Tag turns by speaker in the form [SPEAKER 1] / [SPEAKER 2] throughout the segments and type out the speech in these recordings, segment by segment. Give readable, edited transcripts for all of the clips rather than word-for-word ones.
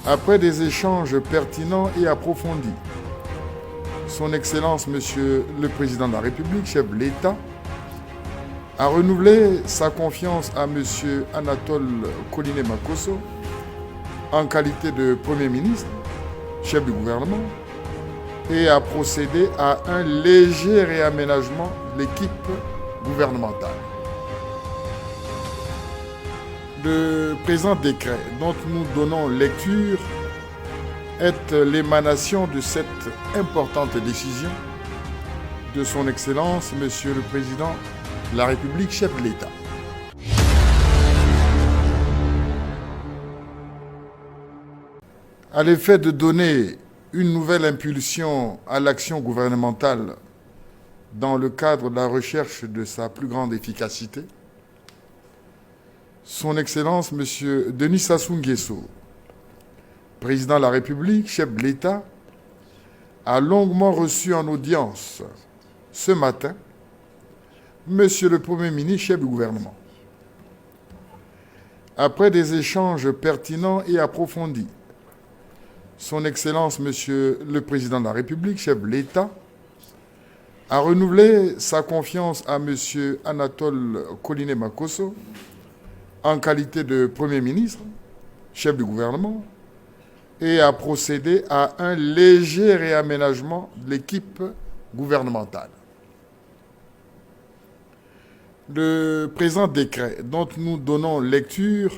[SPEAKER 1] Après des échanges pertinents et approfondis, Son Excellence Monsieur le Président de la République, chef de l'État, a renouvelé sa confiance à Monsieur Anatole Koliné-Makosso en qualité de Premier ministre, chef du gouvernement, et a procédé à un léger réaménagement de l'équipe gouvernementale. Le présent décret dont nous donnons lecture est l'émanation de cette importante décision de Son Excellence Monsieur le Président de la République, chef de l'État. À l'effet de donner une nouvelle impulsion à l'action gouvernementale dans le cadre de la recherche de sa plus grande efficacité, Son Excellence Monsieur Denis Sassou Nguesso, Président de la République, chef de l'État, a longuement reçu en audience ce matin Monsieur le Premier ministre, chef du gouvernement. Après des échanges pertinents et approfondis, Son Excellence Monsieur le Président de la République, chef de l'État, a renouvelé sa confiance à Monsieur Anatole Koliné-Makosso en qualité de Premier ministre, chef du gouvernement, et a procédé à un léger réaménagement de l'équipe gouvernementale. Le présent décret dont nous donnons lecture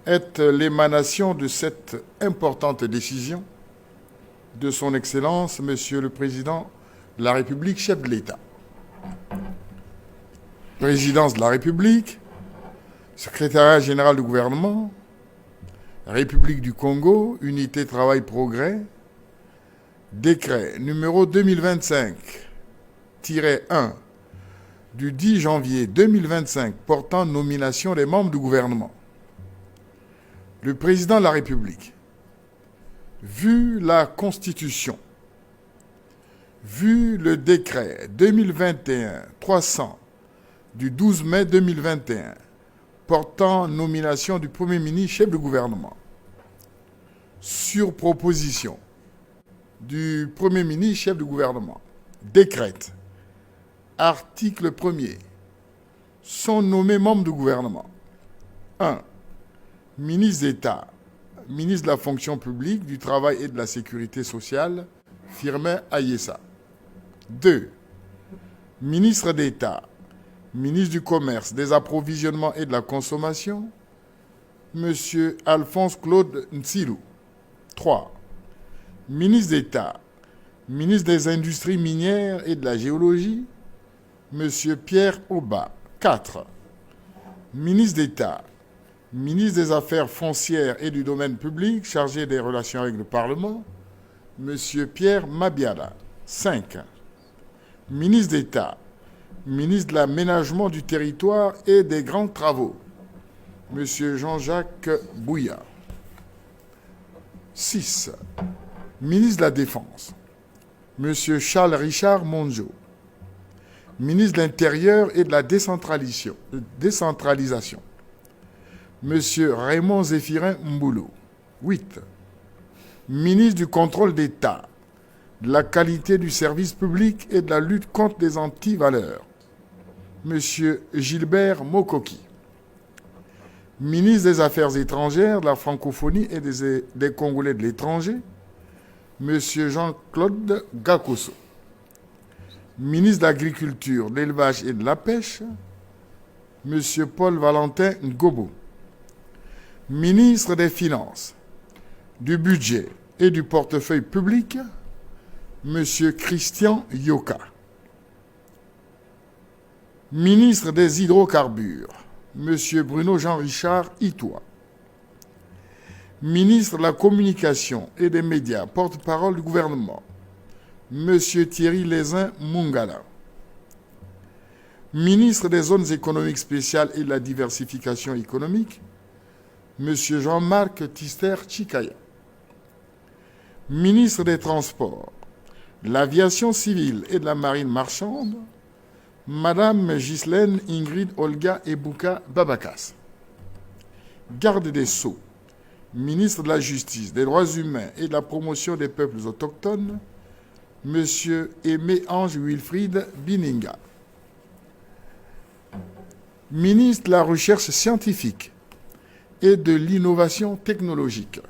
[SPEAKER 1] est l'émanation de cette importante décision de Son Excellence Monsieur le Président de la République, chef de l'État. Présidence de la République, Secrétariat général du gouvernement, République du Congo, Unité Travail Progrès, décret numéro 2025-1 du 10 janvier 2025 portant nomination des membres du gouvernement. Le Président de la République, vu la Constitution, vu le décret 2021-300 du 12 mai 2021 portant nomination du Premier ministre chef du gouvernement, sur proposition du Premier ministre chef du gouvernement, décrète, article 1er, sont nommés membres du gouvernement. 1. Ministre d'État, ministre de la fonction publique, du travail et de la sécurité sociale, Firmin Ayessa. 2. Ministre d'État, ministre du Commerce, des Approvisionnements et de la Consommation, M. Alphonse Claude Ntsirou. 3. Ministre d'État, ministre des Industries minières et de la Géologie, M. Pierre Auba. 4. Ministre d'État, ministre des Affaires foncières et du domaine public, chargé des relations avec le Parlement, M. Pierre Mabiala. 5. Ministre d'État, ministre de l'Aménagement du territoire et des grands travaux, M. Jean-Jacques Bouya. 6. Ministre de la Défense, M. Charles Richard Monjo. Ministre de l'Intérieur et de la décentralisation, M. Raymond Zéphirin Mboulou. 8. Ministre du Contrôle d'État, de la qualité du service public et de la lutte contre les antivaleurs, M. Gilbert Mokoki. Ministre des Affaires étrangères, de la francophonie et des Congolais de l'étranger, M. Jean-Claude Gakoso. Ministre de l'Agriculture, de l'Élevage et de la Pêche, M. Paul-Valentin Ngobo. Ministre des Finances, du Budget et du Portefeuille public, M. Christian Yoka. Ministre des Hydrocarbures, M. Bruno Jean-Richard Itoua. Ministre de la Communication et des Médias, porte-parole du gouvernement, M. Thierry Lézin Mungala. Ministre des Zones économiques spéciales et de la diversification économique, M. Jean-Marc Tister Chikaya. Ministre des Transports, de l'Aviation civile et de la Marine marchande, Madame Ghislaine Ingrid Olga Ebuka Babakas. Garde des Sceaux, Ministre de la Justice, des Droits humains et de la promotion des peuples autochtones, M. Aimé-Ange Wilfried Bininga. Ministre de la Recherche scientifique et de l'innovation technologique,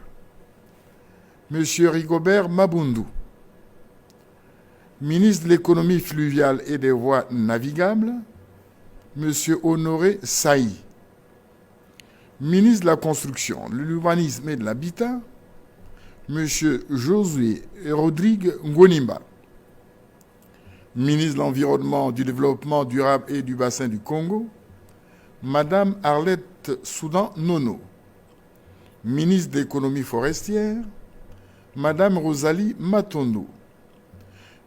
[SPEAKER 1] M. Rigobert Mabundu. Ministre de l'économie fluviale et des voies navigables, M. Honoré Saï. Ministre de la Construction, de l'Urbanisme et de l'Habitat, M. Josué Rodrigue Ngonimba. Ministre de l'Environnement, du Développement durable et du Bassin du Congo, Mme Arlette Soudan Nono. Ministre de l'Économie forestière, Mme Rosalie Matondo.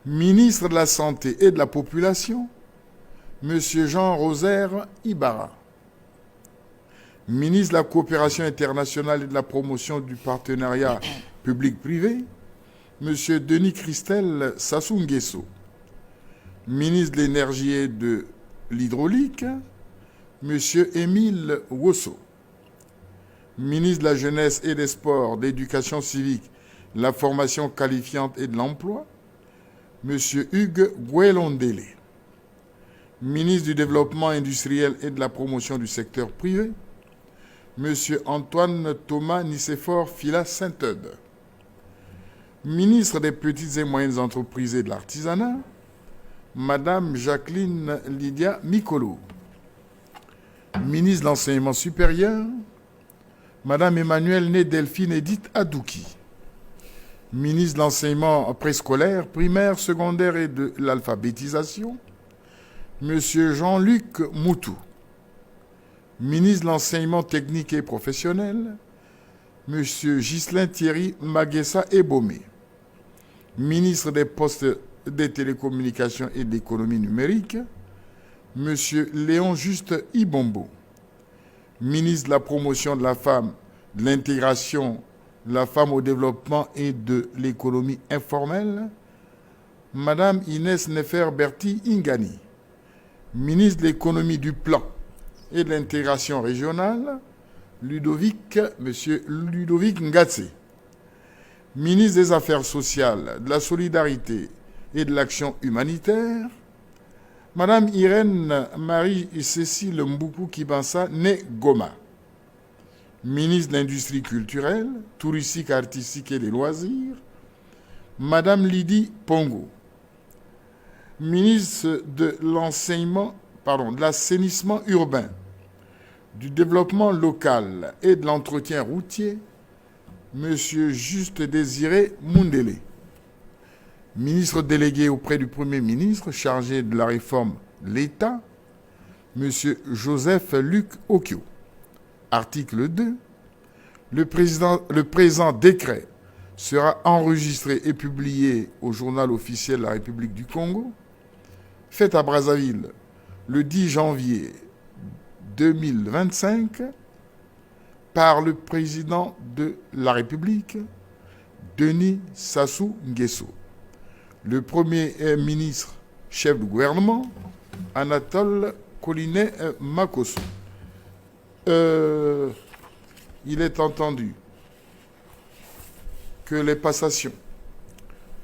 [SPEAKER 1] Ministre de la Santé et de la Population, M. Jean Rosaire Ibarra. Ministre de la Coopération internationale et de la promotion du partenariat public-privé, M. Denis Christel Sassou Nguesso. Ministre de l'Énergie et de l'Hydraulique, M. Émile Wosso. Ministre de la Jeunesse et des Sports, de l'Éducation civique, de la formation qualifiante et de l'emploi, M. Hugues Gwelondele. Ministre du Développement industriel et de la promotion du secteur privé, M. Antoine Thomas Nicéphore Fila Saint-Eude. Ministre des Petites et Moyennes Entreprises et de l'Artisanat, Mme Jacqueline Lydia Mikolo. Ministre de l'Enseignement supérieur, Mme Emmanuelle Né Delphine Edith Adouki. Ministre de l'Enseignement préscolaire, primaire, secondaire et de l'alphabétisation, M. Jean-Luc Moutou. Ministre de l'Enseignement technique et professionnel, M. Ghislain Thierry Maguessa Ebomé. Ministre des Postes, des Télécommunications et de l'Économie numérique, M. Léon Juste Ibombo. Ministre de la Promotion de la femme, de l'intégration de la femme au développement et de l'économie informelle, Mme Inès Nefer-Berti Ingani. Ministre de l'Économie du Plan et de l'intégration régionale, M. Ludovic Ngatse. Ministre des Affaires sociales, de la solidarité et de l'action humanitaire, Mme Irène Marie-Cécile Mboukou Kibansa née Goma. Ministre de l'Industrie culturelle, touristique, artistique et des loisirs, Mme Lydie Pongo. Ministre de l'Assainissement urbain, du Développement local et de l'Entretien routier, M. Juste Désiré Mundele. Ministre délégué auprès du Premier ministre chargé de la réforme de l'État, M. Joseph Luc Okio. Article 2. Le présent décret sera enregistré et publié au journal officiel de la République du Congo, fait à Brazzaville le 10 janvier 2025 par le président de la République, Denis Sassou Nguesso. Le Premier ministre, chef du gouvernement, Anatole Colinet Makosso. Il est entendu que les passations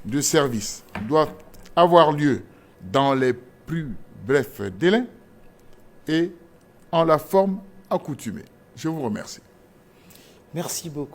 [SPEAKER 1] de service doivent avoir lieu dans les plus brefs délais et en la forme accoutumée. Je vous remercie.
[SPEAKER 2] Merci beaucoup.